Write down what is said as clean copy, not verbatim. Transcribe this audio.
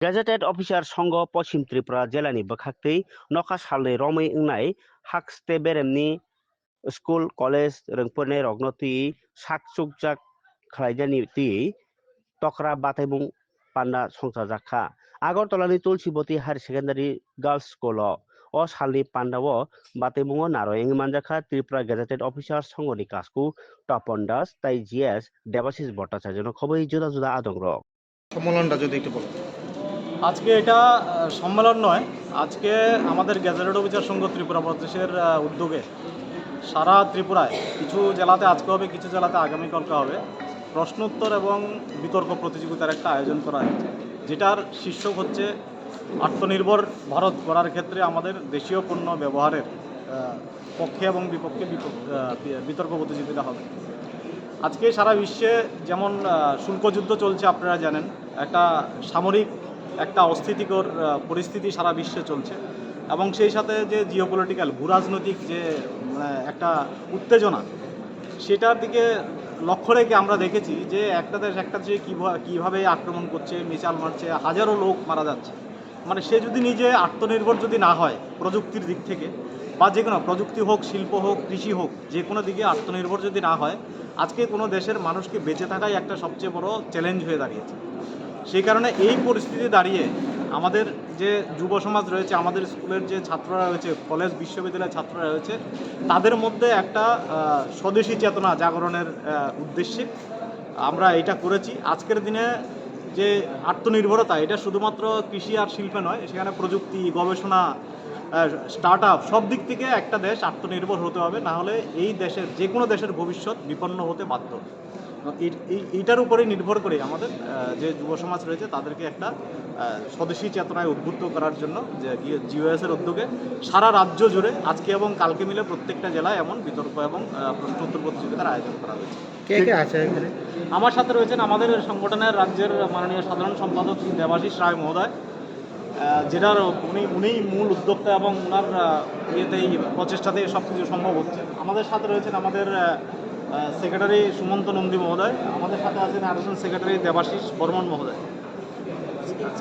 Gazetted अफिसार संघ पश्चिम त्रिपुरा जिल्लानि बोखाक्तै नखा सालनै रमै ओंनाय हाक्सते बेरेमनि स्कुल कलेज रोंफोरनाय रगनति साकचुकजाक खालायजानि ती तकरा बाथायबुं पान्डा संसार जाखा आगरतलानि तुलसीबती हायर सेकेन्डारि गार्ल्स स्कुल अ सालनि पान्डाव बाथायबुङो नारयें मानजाखा त्रिपुरा गेजेटेड अफिसार संघनि कासकु तपन दास ताई जिएस देबाशिष भट्टाचार्य खबै जुदा जुदा आदंग সম্মেলনটা যদি একটু বলো। আজকে এটা সম্মেলন নয়, আজকে আমাদের গ্যাজেটেড অফিসার সংঘ ত্রিপুরা প্রদেশের উদ্যোগে সারা ত্রিপুরায় কিছু জেলাতে আজকে হবে, কিছু জেলাতে আগামীকালকে হবে প্রশ্নোত্তর এবং বিতর্ক প্রতিযোগিতার একটা আয়োজন করা হয়েছে, যেটার শীর্ষক হচ্ছে আত্মনির্ভর ভারত করার ক্ষেত্রে আমাদের দেশীয় পণ্য ব্যবহারের পক্ষে এবং বিপক্ষে বিতর্ক প্রতিযোগিতা হবে। আজকে সারা বিশ্বে যেমন শুল্কযুদ্ধ চলছে, আপনারা জানেন, একটা সামরিক একটা অস্থিতিকর পরিস্থিতি সারা বিশ্বে চলছে, এবং সেই সাথে যে জিওপলিটিক্যাল ভূরাজনৈতিক যে একটা উত্তেজনা, সেটার দিকে লক্ষ্য রেখে আমরা দেখেছি যে একটা দেশ একটা দেশে কীভাবে আক্রমণ করছে, মিসাইল মারছে, হাজারো লোক মারা যাচ্ছে। মানে সে যদি নিজে আত্মনির্ভর যদি না হয় প্রযুক্তির দিক থেকে, বা যে কোনো প্রযুক্তি হোক, শিল্প হোক, কৃষি হোক, যে কোনো দিকে আত্মনির্ভর যদি না হয়, আজকে কোনো দেশের মানুষকে বেঁচে থাকাই একটা সবচেয়ে বড় চ্যালেঞ্জ হয়ে দাঁড়িয়েছে। সেই কারণে এই পরিস্থিতি দাঁড়িয়ে আমাদের যে যুব সমাজ রয়েছে, আমাদের স্কুলের যে ছাত্ররা রয়েছে, কলেজ বিশ্ববিদ্যালয়ের ছাত্ররা রয়েছে, তাদের মধ্যে একটা স্বদেশী চেতনা জাগরণের উদ্দেশ্যে আমরা এটা করেছি। আজকের দিনে যে আত্মনির্ভরতা, এটা শুধুমাত্র কৃষি আর শিল্পে নয়, সেখানে প্রযুক্তি, গবেষণা, স্টার্ট আপ, সব দিক থেকে একটা দেশ আত্মনির্ভর হতে হবে, না হলে এই দেশের যে কোনো দেশের ভবিষ্যৎ বিপন্ন হতে বাধ্য। এইটার উপরেই নির্ভর করে আমাদের যে যুব সমাজ রয়েছে তাদেরকে একটা স্বদেশী চেতনায় উদ্বুদ্ধ করার জন্য যে জিওএসের উদ্যোগে সারা রাজ্য জুড়ে আজকে এবং কালকে মিলে প্রত্যেকটা জেলায় এমন বিতর্ক এবং প্রশ্নোত্তর প্রতিযোগিতার আয়োজন করা হয়েছে। কে কে আছে এখানে? আমার সাথে রয়েছেন আমাদের সংগঠনের রাজ্যের মাননীয় সাধারণ সম্পাদক দেবাশিস রায় মহোদয়, যেটার উনি মূল উদ্যোক্তা এবং ওনার ইয়েতেই প্রচেষ্টাতেই সব কিছু সম্ভব হচ্ছে। আমাদের সাথে রয়েছেন আমাদের সেক্রেটারি সুমন্ত নন্দী মহোদয়, আমাদের সাথে আছেন আরেকজন সেক্রেটারি দেবাশিস বর্মন মহোদয়।